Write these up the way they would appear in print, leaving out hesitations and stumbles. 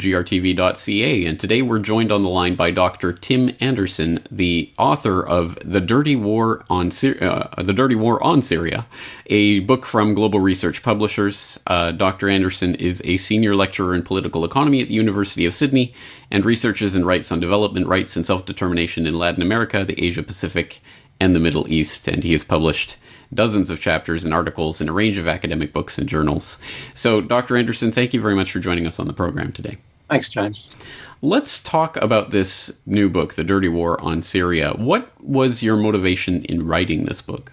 grtv.ca, and today we're joined on the line by Dr. Tim Anderson, the author of The Dirty War on Syria, a book from Global Research Publishers. Dr. Anderson is a senior lecturer in political economy at the University of Sydney and researches in rights on development, rights and self-determination in Latin America, the Asia Pacific, and the Middle East, and he has published dozens of chapters and articles in a range of academic books and journals. So, Dr. Anderson, thank you very much for joining us on the program today. Thanks, James. Let's talk about this new book, The Dirty War on Syria. What was your motivation in writing this book?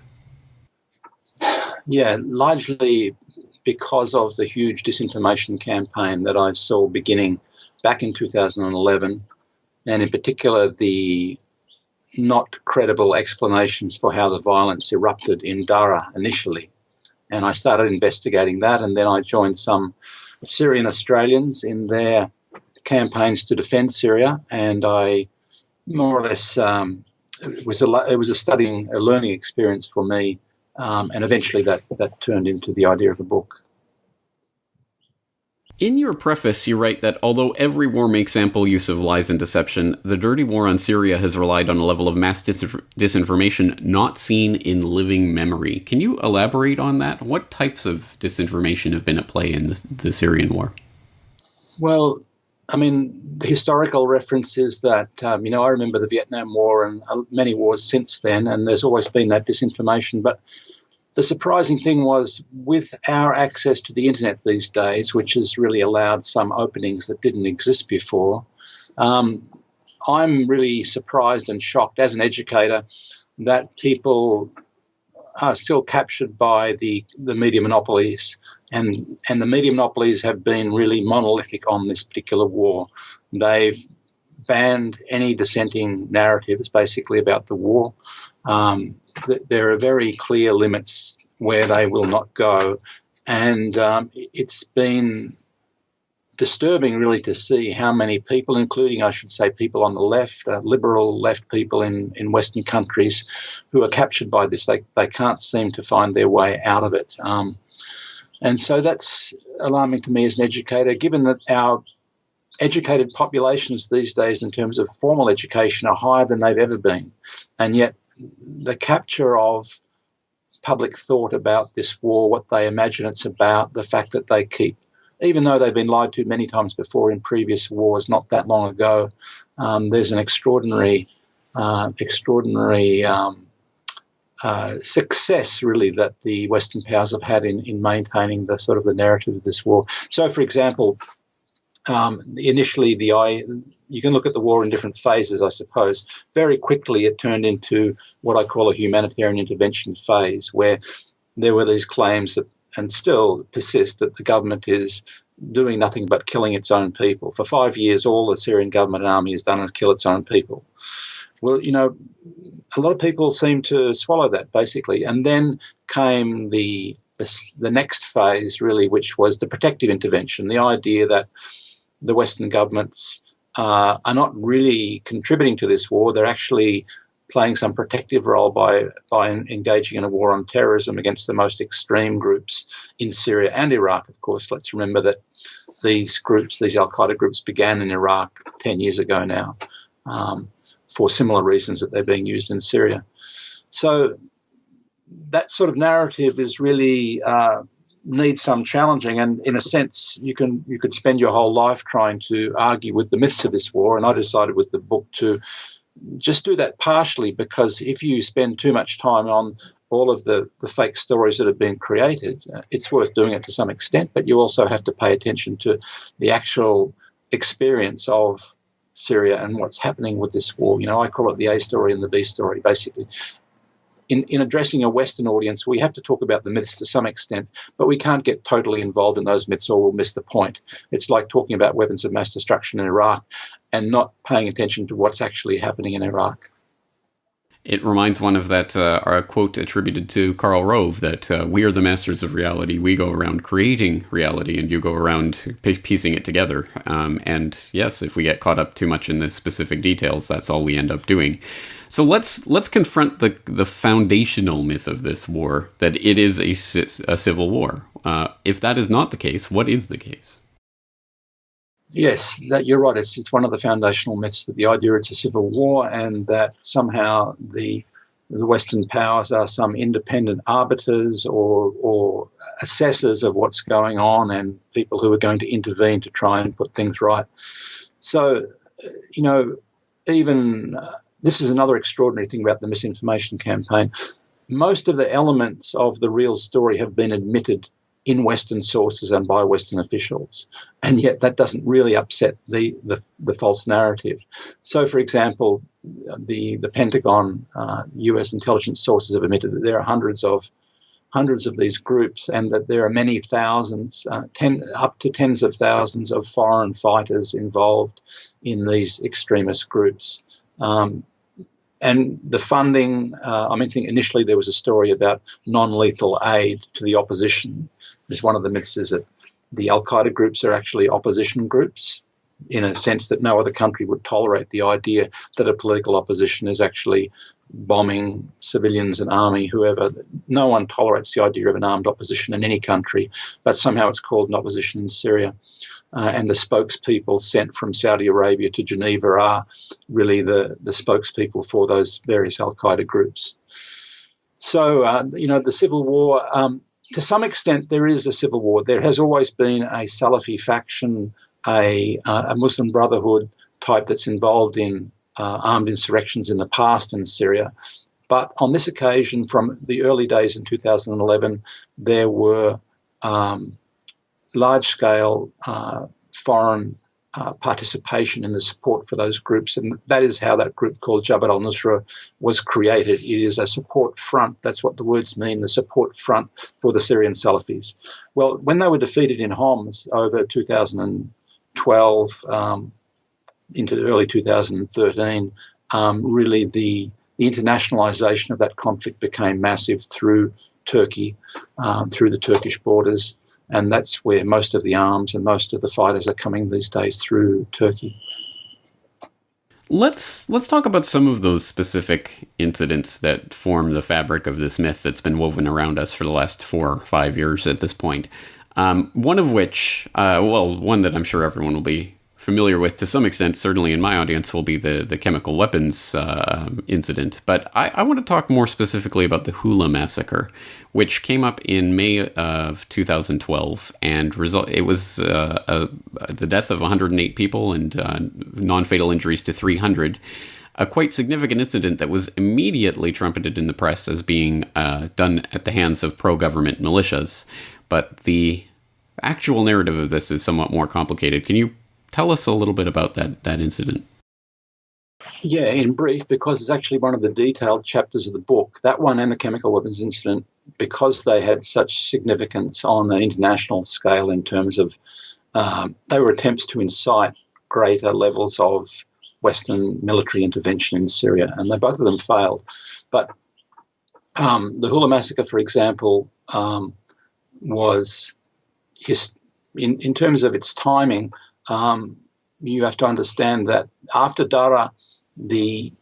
Yeah, largely because of the huge disinformation campaign that I saw beginning back in 2011, and in particular the not credible explanations for how the violence erupted in Dara initially. And I started investigating that, and then I joined some Syrian Australians in their campaigns to defend Syria, and I more or less, it was a learning experience for me, and eventually that turned into the idea of a book. In your preface, you write that although every war makes ample use of lies and deception, the dirty war on Syria has relied on a level of mass disinformation not seen in living memory. Can you elaborate on that? What types of disinformation have been at play in the Syrian war? Well, I mean, the historical reference is that, I remember the Vietnam War and many wars since then, and there's always been that disinformation. But the surprising thing was, with our access to the internet these days, which has really allowed some openings that didn't exist before, I'm really surprised and shocked as an educator that people are still captured by the media monopolies, and the media monopolies have been really monolithic on this particular war. They've banned any dissenting narratives basically about the war. There are very clear limits where they will not go, and it's been disturbing really to see how many people, including, I should say, people on the left, liberal left people in Western countries, who are captured by this. They can't seem to find their way out of it. And so that's alarming to me as an educator, given that our educated populations these days in terms of formal education are higher than they've ever been. And yet the capture of public thought about this war, what they imagine it's about, the fact that they keep, even though they've been lied to many times before in previous wars not that long ago, there's an extraordinary success, really, that the Western powers have had in maintaining the sort of the narrative of this war. So, for example, initially you can look at the war in different phases, I suppose. Very quickly it turned into what I call a humanitarian intervention phase, where there were these claims that, and still persist, that the government is doing nothing but killing its own people. For 5 years, all the Syrian government and army has done is kill its own people. Well, a lot of people seem to swallow that, basically. And then came the next phase, really, which was the protective intervention, the idea that the Western governments are not really contributing to this war. They're actually playing some protective role by engaging in a war on terrorism against the most extreme groups in Syria and Iraq. Of course, let's remember that these al-Qaeda groups began in Iraq 10 years ago now, for similar reasons that they're being used in Syria. So that sort of narrative is really needs some challenging, and in a sense you could spend your whole life trying to argue with the myths of this war, and I decided with the book to just do that partially, because if you spend too much time on all of the fake stories that have been created, it's worth doing it to some extent, but you also have to pay attention to the actual experience of Syria and what's happening with this war. I call it the A story and the B story, basically. In addressing a Western audience, we have to talk about the myths to some extent, but we can't get totally involved in those myths or we'll miss the point. It's like talking about weapons of mass destruction in Iraq and not paying attention to what's actually happening in Iraq. It reminds one of that our quote attributed to Karl Rove, that we are the masters of reality. We go around creating reality, and you go around piecing it together. And yes, if we get caught up too much in the specific details, that's all we end up doing. So let's confront the foundational myth of this war, that it is a civil war. If that is not the case, what is the case? Yes, that you're right. It's one of the foundational myths that the idea it's a civil war and that somehow the Western powers are some independent arbiters or assessors of what's going on and people who are going to intervene to try and put things right. So, even this is another extraordinary thing about the misinformation campaign. Most of the elements of the real story have been admitted in Western sources and by Western officials, and yet that doesn't really upset the false narrative. So, for example, the Pentagon, US intelligence sources have admitted that there are hundreds of these groups, and that there are many thousands, up to tens of thousands of foreign fighters involved in these extremist groups. And the funding, I think initially there was a story about non-lethal aid to the opposition. It's one of the myths is that the Al-Qaeda groups are actually opposition groups, in a sense that no other country would tolerate the idea that a political opposition is actually bombing civilians and army, whoever. No one tolerates the idea of an armed opposition in any country, but somehow it's called an opposition in Syria. And the spokespeople sent from Saudi Arabia to Geneva are really the spokespeople for those various Al-Qaeda groups. So, the civil war, to some extent there is a civil war. There has always been a Salafi faction, a Muslim Brotherhood type that's involved in armed insurrections in the past in Syria. But on this occasion, from the early days in 2011, there were large-scale foreign participation in the support for those groups, and that is how that group called Jabhat al-Nusra was created. It is a support front. That's what the words mean, the support front for the Syrian Salafis. Well, when they were defeated in Homs over 2012 into early 2013, really the internationalization of that conflict became massive through Turkey, through the Turkish borders, and that's where most of the arms and most of the fighters are coming these days, through Turkey. Let's talk about some of those specific incidents that form the fabric of this myth that's been woven around us for the last 4 or 5 years at this point. One of which, one that I'm sure everyone will be familiar with to some extent, certainly in my audience, will be the chemical weapons incident. But I want to talk more specifically about the Hula massacre, which came up in May of 2012, and it was the death of 108 people and non-fatal injuries to 300. A quite significant incident that was immediately trumpeted in the press as being done at the hands of pro-government militias. But the actual narrative of this is somewhat more complicated. Can you tell us a little bit about that incident? Yeah, in brief, because it's actually one of the detailed chapters of the book. That one and the chemical weapons incident, because they had such significance on an international scale in terms of they were attempts to incite greater levels of Western military intervention in Syria, and both of them failed. But the Hula massacre, for example, was in terms of its timing. You have to understand that after Dara, the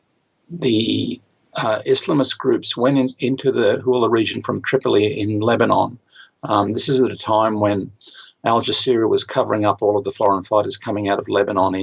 Islamist groups went into the Hula region from Tripoli in Lebanon. This is at a time when Al Jazeera was covering up all of the foreign fighters coming out of Lebanon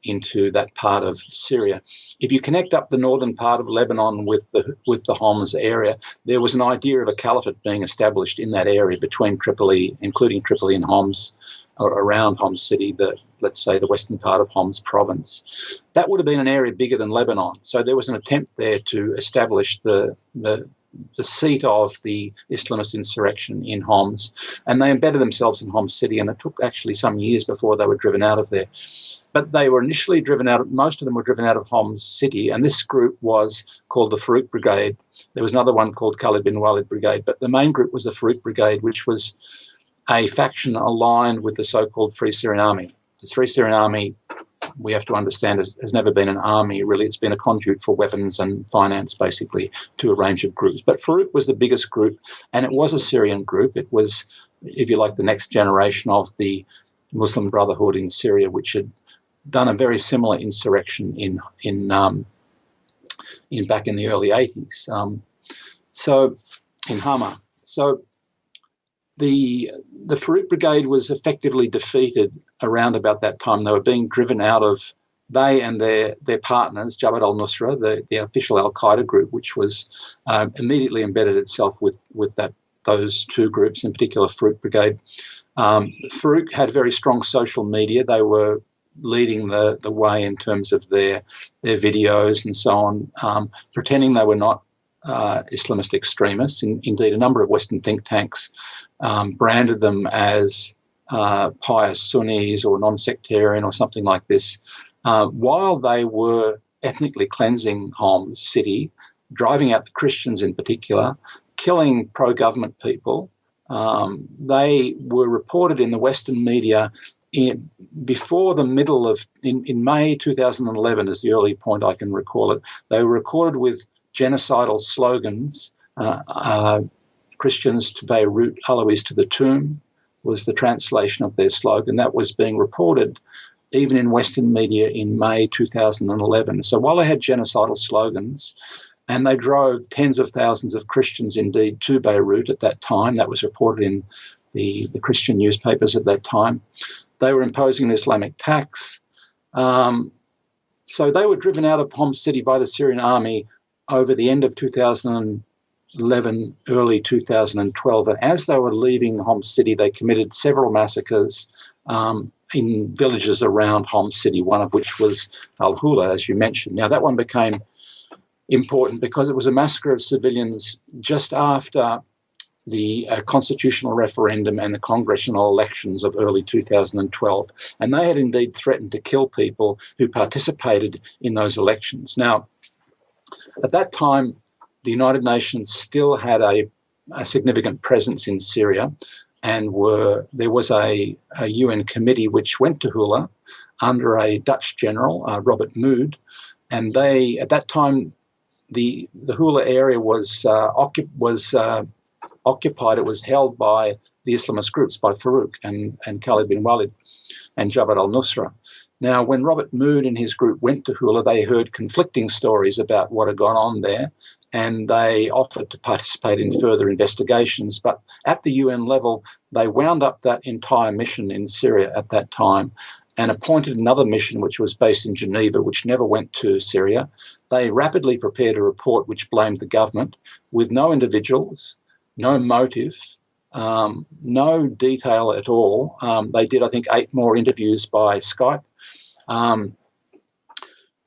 into that part of Syria. If you connect up the northern part of Lebanon with the Homs area, there was an idea of a caliphate being established in that area between Tripoli, including Tripoli and Homs, or around Homs city, let's say the western part of Homs province. That would have been an area bigger than Lebanon. So there was an attempt there to establish the seat of the Islamist insurrection in Homs, and they embedded themselves in Homs city, and it took actually some years before they were driven out of there. But they were initially most of them were driven out of Homs city, and this group was called the Farouk Brigade. There was another one called Khalid bin Walid Brigade, but the main group was the Farouk Brigade, which was a faction aligned with the so-called Free Syrian Army. The Free Syrian Army, we have to understand, has never been an army, really. It's been a conduit for weapons and finance, basically, to a range of groups. But Farouk was the biggest group, and it was a Syrian group. It was, if you like, the next generation of the Muslim Brotherhood in Syria, which had done a very similar insurrection in back in the early 80s. So in Hama. So the Farouk Brigade was effectively defeated around about that time. They were being driven out of, they and their partners, Jabhat al-Nusra, the official al-Qaeda group, which was immediately embedded itself with those two groups, in particular Farouk Brigade. Farouk had very strong social media. They were leading the way in terms of their videos and so on, pretending they were not Islamist extremists. Indeed, a number of Western think tanks branded them as pious Sunnis or non-sectarian or something like this, while they were ethnically cleansing Homs city, driving out the Christians in particular, killing pro-government people. They were reported in the Western media before the middle of, in May 2011 is the early point I can recall it. They were recorded with genocidal slogans, Christians to Beirut, Alawites to the tomb was the translation of their slogan. That was being reported even in Western media in May 2011. So while they had genocidal slogans, and they drove tens of thousands of Christians indeed to Beirut at that time, that was reported in the Christian newspapers at that time, they were imposing an Islamic tax. So they were driven out of Homs city by the Syrian army over the end of 2011, early 2012. And as they were leaving Homs city, they committed several massacres in villages around Homs city, one of which was Al-Hula, as you mentioned. Now, that one became important because it was a massacre of civilians just after the constitutional referendum and the congressional elections of early 2012. And they had indeed threatened to kill people who participated in those elections. Now, at that time, the United Nations still had a significant presence in Syria, and there was a UN committee which went to Hula under a Dutch general, Robert Mood, and they, at that time, the Hula area was occupied. It was held by the Islamist groups, by Farouk and Khalid bin Walid and Jabhat al-Nusra. Now, when Robert Mood and his group went to Hula, they heard conflicting stories about what had gone on there, and they offered to participate in further investigations. But at the UN level, they wound up that entire mission in Syria at that time and appointed another mission which was based in Geneva, which never went to Syria. They rapidly prepared a report which blamed the government with no individuals, no motive, no detail at all. They did, I think, 8 more interviews by Skype.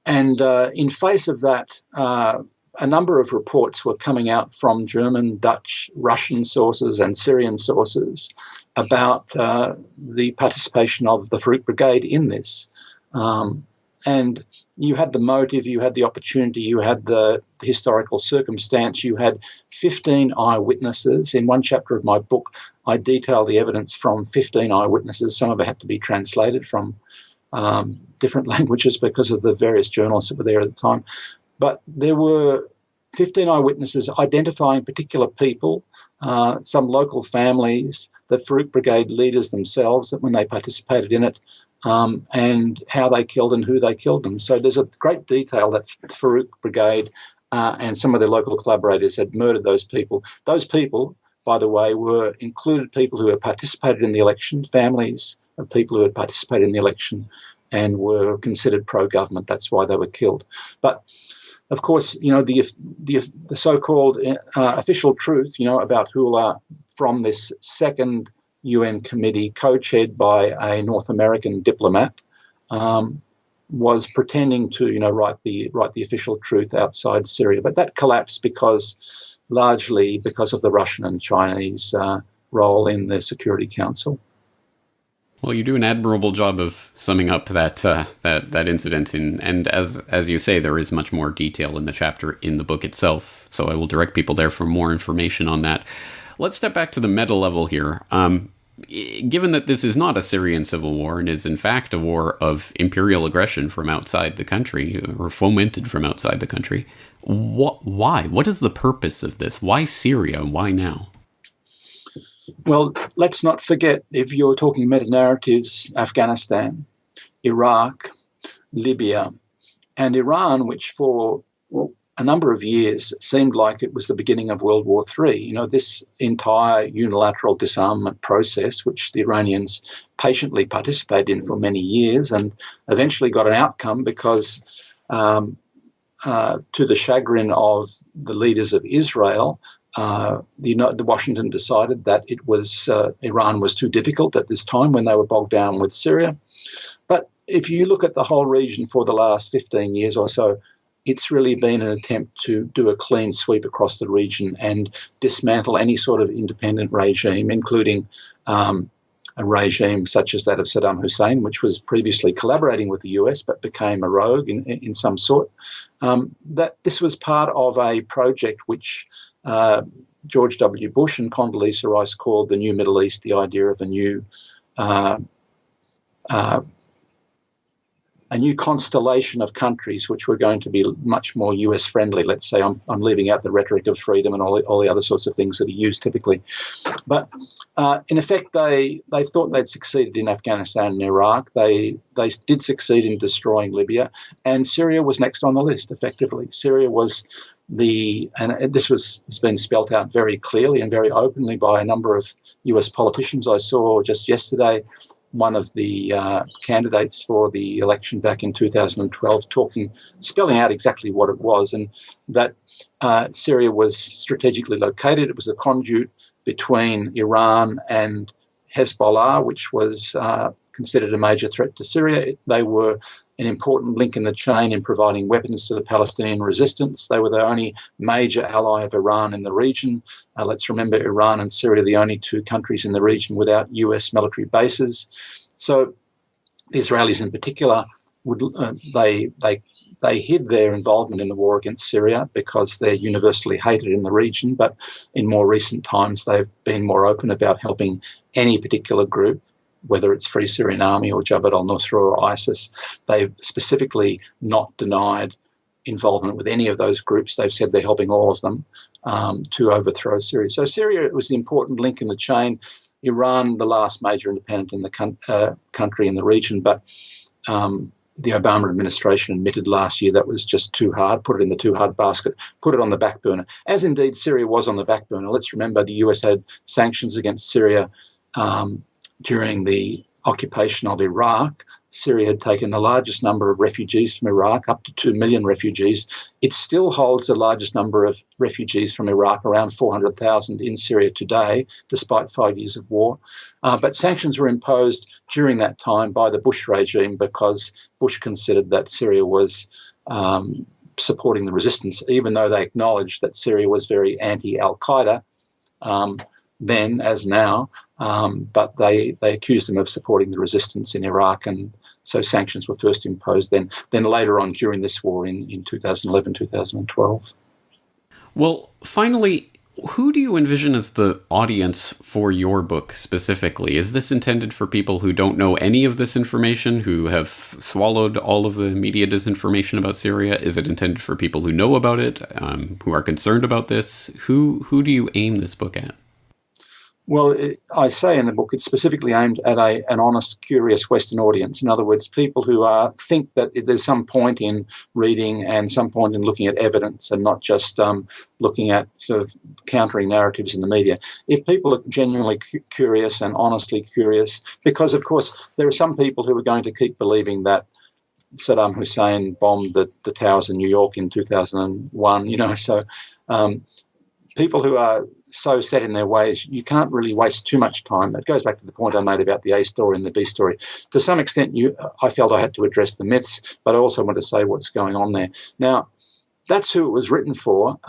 In face of that, a number of reports were coming out from German, Dutch, Russian sources and Syrian sources about the participation of the Farouk Brigade in this. And you had the motive, you had the opportunity, you had the historical circumstance, you had 15 eyewitnesses. In one chapter of my book, I detail the evidence from 15 eyewitnesses. Some of it had to be translated from different languages because of the various journalists that were there at the time. But there were 15 eyewitnesses identifying particular people, some local families, the Farouk Brigade leaders themselves, that when they participated in it, and how they killed and who they killed them. So there's a great detail that Farouk Brigade and some of their local collaborators had murdered those people. Those people, by the way, were included people who had participated in the election, families of people who had participated in the election and were considered pro-government. That's why they were killed. But of course, you know, the so-called official truth, you know, about Hula from this second UN committee, co-chaired by a North American diplomat, was pretending to, you know, write the official truth outside Syria. But that collapsed largely because of the Russian and Chinese role in the Security Council. Well, you do an admirable job of summing up that incident, and as you say, there is much more detail in the chapter in the book itself. So I will direct people there for more information on that. Let's step back to the meta level here. Given that this is not a Syrian civil war and is in fact a war of imperial aggression from outside the country, or fomented from outside the country, why? What is the purpose of this? Why Syria? Why now? Well, let's not forget, if you're talking meta-narratives, Afghanistan, Iraq, Libya, and Iran, which for a number of years, it seemed like it was the beginning of World War III. You know, this entire unilateral disarmament process, which the Iranians patiently participated in for many years and eventually got an outcome because, to the chagrin of the leaders of Israel, the Washington decided that it was Iran was too difficult at this time when they were bogged down with Syria. But if you look at the whole region for the last 15 years or so, it's really been an attempt to do a clean sweep across the region and dismantle any sort of independent regime, including a regime such as that of Saddam Hussein, which was previously collaborating with the US but became a rogue in some sort. That this was part of a project which George W. Bush and Condoleezza Rice called the New Middle East, the idea of a new constellation of countries which were going to be much more US friendly. Let's say I'm leaving out the rhetoric of freedom and all the other sorts of things that are used typically. But in effect, they thought they'd succeeded in Afghanistan and Iraq. They did succeed in destroying Libya, and Syria was next on the list, effectively. Syria was and this has been spelt out very clearly and very openly by a number of US politicians. I saw just yesterday one of the candidates for the election back in 2012 spelling out exactly what it was, and that Syria was strategically located. It was a conduit between Iran and Hezbollah, which was considered a major threat to Syria. They were an important link in the chain in providing weapons to the Palestinian resistance. They were the only major ally of Iran in the region. Let's remember, Iran and Syria are the only two countries in the region without US military bases. So the Israelis in particular, they hid their involvement in the war against Syria because they're universally hated in the region, but in more recent times they've been more open about helping any particular group, whether it's Free Syrian Army or Jabhat al-Nusra or ISIS. They've specifically not denied involvement with any of those groups. They've said they're helping all of them to overthrow Syria. So Syria was the important link in the chain. Iran, the last major independent in the country in the region, but the Obama administration admitted last year that was just too hard, put it in the too hard basket, put it on the back burner, as indeed Syria was on the back burner. Let's remember the US had sanctions against Syria during the occupation of Iraq. Syria had taken the largest number of refugees from Iraq, up to 2 million refugees. It still holds the largest number of refugees from Iraq, around 400,000 in Syria today, despite 5 years of war. But sanctions were imposed during that time by the Bush regime because Bush considered that Syria was supporting the resistance, even though they acknowledged that Syria was very anti-Al-Qaeda then as now, but they accused them of supporting the resistance in Iraq, and so sanctions were first imposed then later on during this war in 2011, 2012. Well, finally, who do you envision as the audience for your book specifically? Is this intended for people who don't know any of this information, who have swallowed all of the media disinformation about Syria? Is it intended for people who know about it, who are concerned about this? Who do you aim this book at? Well, I say in the book it's specifically aimed at an honest, curious Western audience. In other words, people who think that there's some point in reading and some point in looking at evidence and not just looking at sort of countering narratives in the media. If people are genuinely curious and honestly curious, because, of course, there are some people who are going to keep believing that Saddam Hussein bombed the towers in New York in 2001, so people who are so set in their ways, you can't really waste too much time. It goes back to the point I made about the A story and the B story. To some extent, I felt I had to address the myths, but I also want to say what's going on there. Now, that's who it was written for.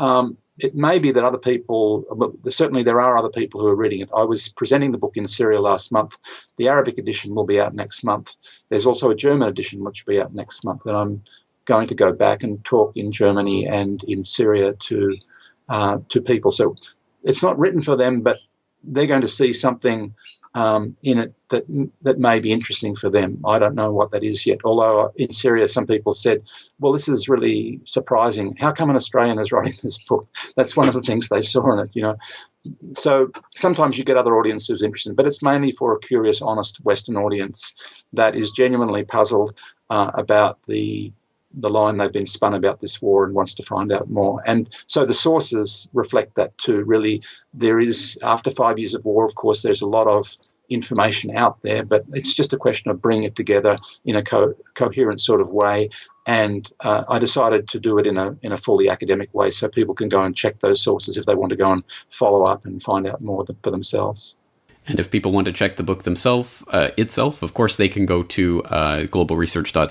It may be that other people, certainly there are other people who are reading it. I was presenting the book in Syria last month. The Arabic edition will be out next month. There's also a German edition which will be out next month, and I'm going to go back and talk in Germany and in Syria to people. So it's not written for them, but they're going to see something in it that may be interesting for them. I don't know what that is yet. Although in Syria, some people said, well, this is really surprising. How come an Australian is writing this book? That's one of the things they saw in it, So sometimes you get other audiences interested, but it's mainly for a curious, honest Western audience that is genuinely puzzled about the the line they've been spun about this war and wants to find out more. And so the sources reflect that too. Really, there is, after 5 years of war, of course, there's a lot of information out there, but it's just a question of bringing it together in a coherent sort of way. And I decided to do it in a fully academic way, so people can go and check those sources if they want to go and follow up and find out more for themselves. And if people want to check the book itself, of course, they can go to globalresearch.ca